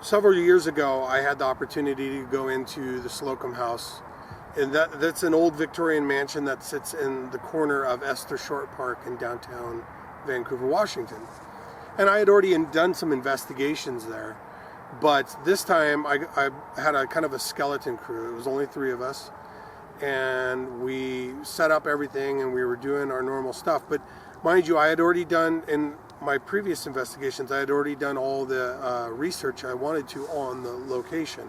several years ago, I had the opportunity to go into the Slocum house, and that's an old Victorian mansion that sits in the corner of Esther Short Park in downtown Vancouver, Washington. And I had already done some investigations there, but this time I had a kind of a skeleton crew. It was only 3 of us, and we set up everything and we were doing our normal stuff. But mind you, I had already done, in my previous investigations, I had already done all the research I wanted to on the location.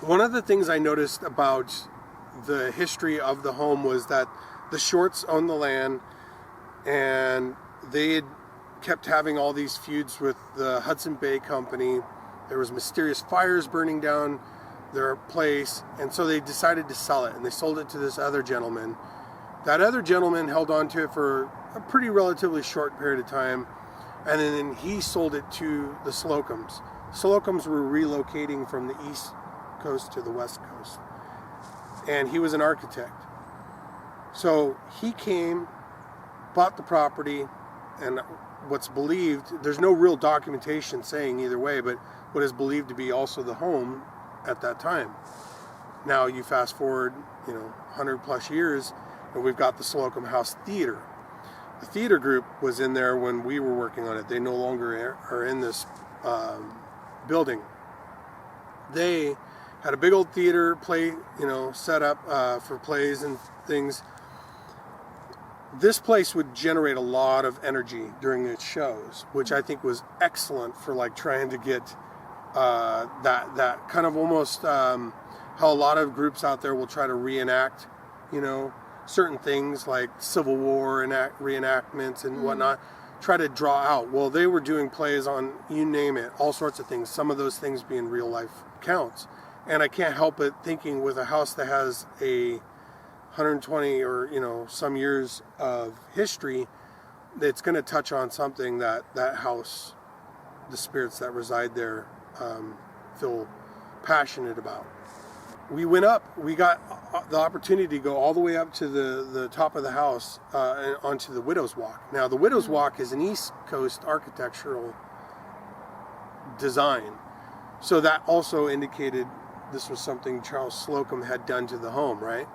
One of the things I noticed about the history of the home was that the Shorts owned the land, and they had kept having all these feuds with the Hudson Bay Company. There was mysterious fires burning down their place, and so they decided to sell it, and they sold it to this other gentleman. That other gentleman held on to it for a pretty relatively short period of time, and then he sold it to the Slocums. Slocums were relocating from the East Coast to the West Coast, and he was an architect. So he came, bought the property, and what's believed, there's no real documentation saying either way, but what is believed to be also the home at that time. Now you fast forward, 100 plus years, and we've got the Slocum House Theater. The theater group was in there when we were working on it. They no longer are in this building. They had a big old theater play, set up for plays and things. This place would generate a lot of energy during its shows, which I think was excellent for like trying to get that kind of almost how a lot of groups out there will try to reenact, certain things like Civil War reenactments and whatnot, try to draw out. Well, they were doing plays on, you name it, all sorts of things, some of those things being real life counts. And I can't help but thinking with a house that has a 120 or some years of history, it's going to touch on something that house, the spirits that reside there, feel passionate about. We went up, we got the opportunity to go all the way up to the top of the house and onto the Widow's Walk. Now the Widow's Walk is an East Coast architectural design, so that also indicated this was something Charles Slocum had done to the home, right?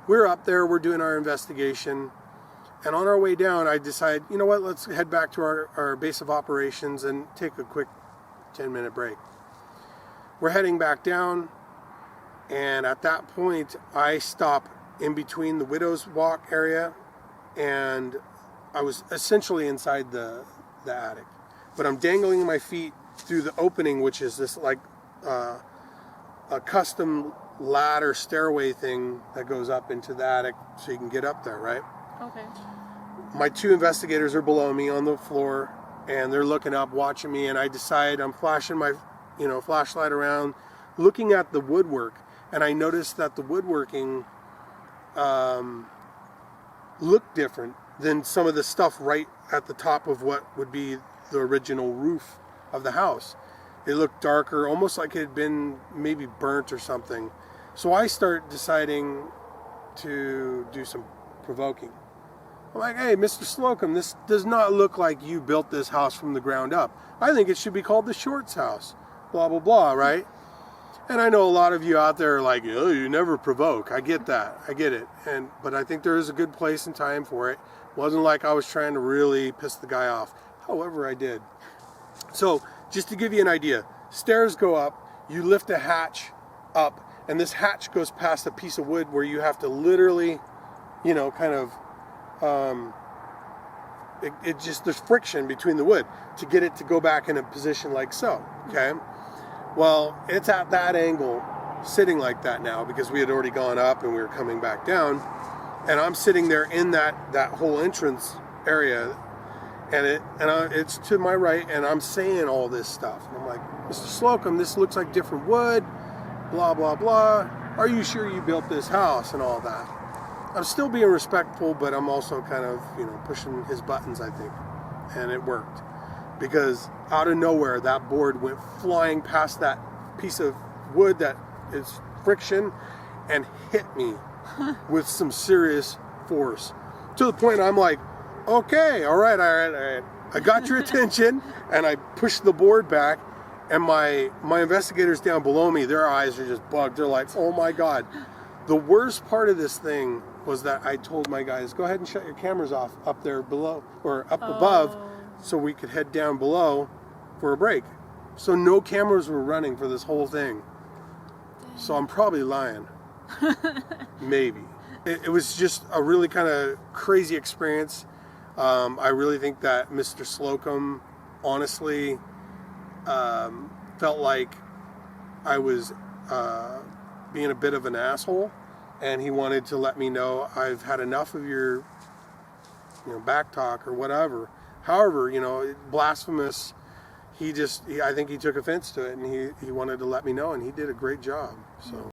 We're up there, we're doing our investigation, and on our way down, I decide, let's head back to our base of operations and take a quick 10-minute break. We're heading back down, and at that point, I stop in between the Widow's Walk area, and I was essentially inside the attic. But I'm dangling my feet through the opening, which is this like a custom ladder stairway thing that goes up into the attic so you can get up there, right? Okay. My 2 investigators are below me on the floor, and they're looking up, watching me, and I decide, I'm flashing my flashlight around, looking at the woodwork, and I noticed that the woodworking looked different than some of the stuff right at the top of what would be the original roof of the house. It looked darker, almost like it had been maybe burnt or something. So I start deciding to do some provoking. I'm like, hey, Mr. Slocum, this does not look like you built this house from the ground up. I think it should be called the Shorts house. Blah, blah, blah, right? And I know a lot of you out there are like, oh, you never provoke. I get that. I get it. But I think there is a good place and time for it. It wasn't like I was trying to really piss the guy off. However, I did. So, just to give you an idea, stairs go up, you lift a hatch up, and this hatch goes past a piece of wood where you have to literally, there's friction between the wood to get it to go back in a position like so, okay? Well, it's at that angle, sitting like that now, because we had already gone up and we were coming back down, and I'm sitting there in that whole entrance area, and it's to my right, and I'm saying all this stuff. And I'm like, Mr. Slocum, this looks like different wood, blah, blah, blah. Are you sure you built this house and all that? I'm still being respectful, but I'm also kind of, pushing his buttons, I think. And it worked. Because out of nowhere, that board went flying past that piece of wood that is friction and hit me with some serious force. To the point I'm like, okay, all right. I got your attention, and I pushed the board back, And my investigators down below me, their eyes are just bugged. They're like, oh my God. The worst part of this thing was that I told my guys, go ahead and shut your cameras off up there below, or up above, so we could head down below for a break. So no cameras were running for this whole thing. Dang. So I'm probably lying. Maybe. It was just a really kind of crazy experience. I really think that Mr. Slocum, honestly, felt like I was being a bit of an asshole, and he wanted to let me know I've had enough of your back talk or whatever. However, blasphemous. I think he took offense to it, and he wanted to let me know, and he did a great job. So.